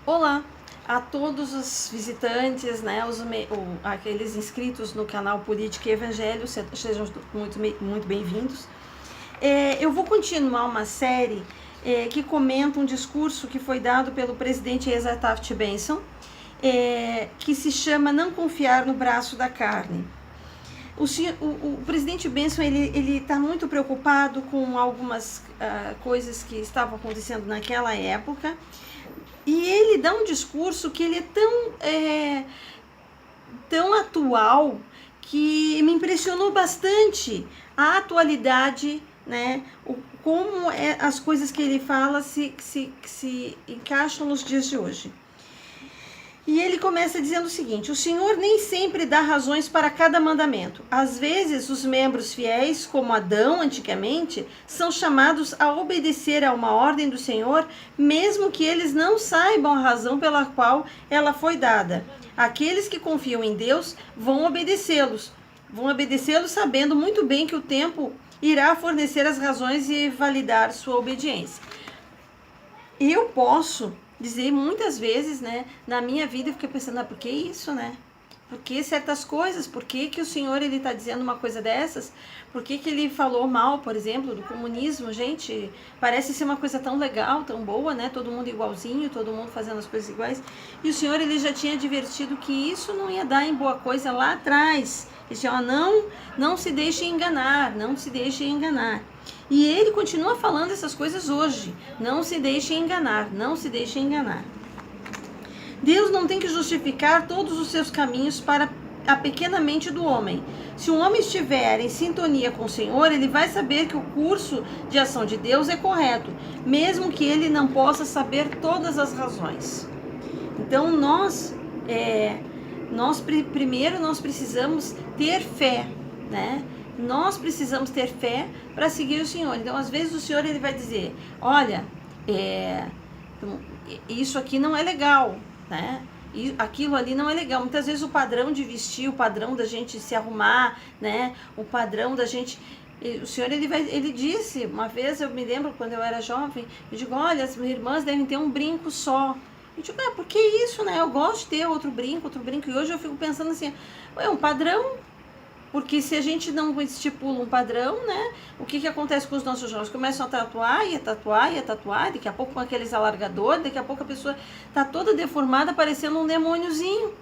Olá a todos os visitantes, né, aqueles inscritos no canal Política e Evangelho, sejam muito bem-vindos. Eu vou continuar uma série que comenta um discurso que foi dado pelo presidente Asa Taft Benson, que se chama Não Confiar no Braço da Carne. O presidente Benson ele está muito preocupado com algumas coisas que estavam acontecendo naquela época, e ele dá um discurso que ele é tão atual que me impressionou bastante a atualidade, né? Como as coisas que ele fala se encaixam nos dias de hoje. E ele começa dizendo o seguinte: o Senhor nem sempre dá razões para cada mandamento. Às vezes, os membros fiéis, como Adão antigamente, são chamados a obedecer a uma ordem do Senhor, mesmo que eles não saibam a razão pela qual ela foi dada. Aqueles que confiam em Deus vão obedecê-los sabendo muito bem que o tempo irá fornecer as razões e validar sua obediência. Eu posso dizer muitas vezes, né, na minha vida eu fiquei pensando, por que isso, né? Por que certas coisas? Por que o Senhor ele está dizendo uma coisa dessas? Por que ele falou mal, por exemplo, do comunismo? Gente, parece ser uma coisa tão legal, tão boa, né? Todo mundo igualzinho, todo mundo fazendo as coisas iguais. E o Senhor ele já tinha advertido que isso não ia dar em boa coisa lá atrás. Ele disse, não se deixe enganar, não se deixe enganar. E ele continua falando essas coisas hoje. Não se deixe enganar, não se deixe enganar. Deus não tem que justificar todos os seus caminhos para a pequena mente do homem. Se um homem estiver em sintonia com o Senhor, ele vai saber que o curso de ação de Deus é correto, mesmo que ele não possa saber todas as razões. Então primeiro nós precisamos ter fé, né? Nós precisamos ter fé para seguir o Senhor. Então, às vezes o Senhor ele vai dizer, olha, isso aqui não é legal, né? E aquilo ali não é legal. Muitas vezes o padrão de vestir, o padrão da gente se arrumar, né? O padrão da gente... O Senhor ele disse, uma vez eu me lembro quando eu era jovem, eu digo, olha, as minhas irmãs devem ter um brinco só. Eu digo, por que isso, né? Eu gosto de ter outro brinco. E hoje eu fico pensando assim, é um padrão. Porque se a gente não estipula um padrão, né? O que acontece com os nossos jovens? Começam a tatuar, daqui a pouco com aqueles alargadores, daqui a pouco a pessoa tá toda deformada, parecendo um demôniozinho.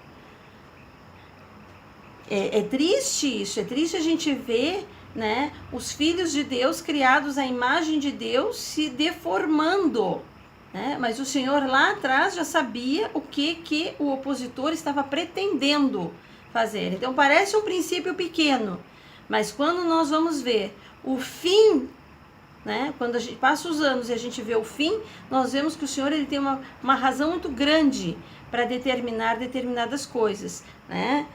É triste isso, é triste a gente ver, né, os filhos de Deus criados à imagem de Deus se deformando. Mas o Senhor lá atrás já sabia o que o opositor estava pretendendo fazer. Então parece um princípio pequeno, mas quando nós vamos ver o fim, né, quando a gente passa os anos e a gente vê o fim, nós vemos que o Senhor ele tem uma razão muito grande para determinar determinadas coisas, né?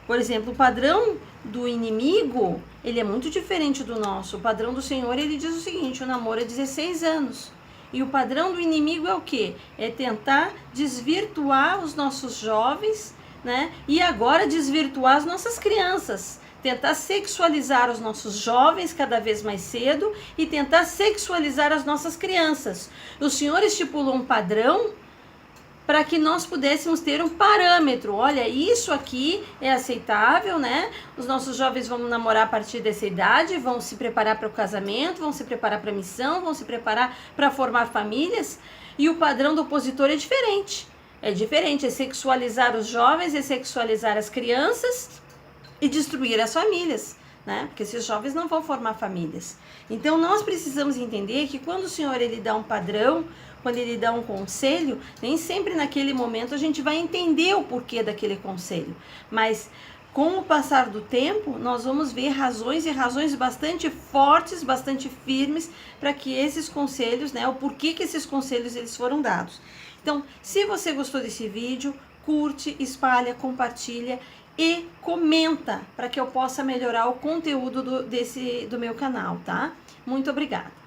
Por exemplo, o padrão do inimigo ele é muito diferente do nosso. O padrão do Senhor ele diz o seguinte: o namoro é 16 anos. E o padrão do inimigo é o quê? É tentar desvirtuar os nossos jovens, né? E agora desvirtuar as nossas crianças. Tentar sexualizar os nossos jovens cada vez mais cedo e tentar sexualizar as nossas crianças. O Senhor estipulou um padrão para que nós pudéssemos ter um parâmetro. Olha, isso aqui é aceitável, né? Os nossos jovens vão namorar a partir dessa idade, vão se preparar para o casamento, vão se preparar para a missão, vão se preparar para formar famílias. E o padrão do opositor é diferente. É sexualizar os jovens, é sexualizar as crianças e destruir as famílias, né? Porque esses jovens não vão formar famílias. Então nós precisamos entender que quando o Senhor ele dá um padrão, quando ele dá um conselho, nem sempre naquele momento a gente vai entender o porquê daquele conselho. Mas com o passar do tempo, nós vamos ver razões bastante fortes, bastante firmes para que esses conselhos, né, o porquê que esses conselhos eles foram dados. Então, se você gostou desse vídeo, curte, espalha, compartilha e comenta para que eu possa melhorar o conteúdo do meu canal, tá? Muito obrigada!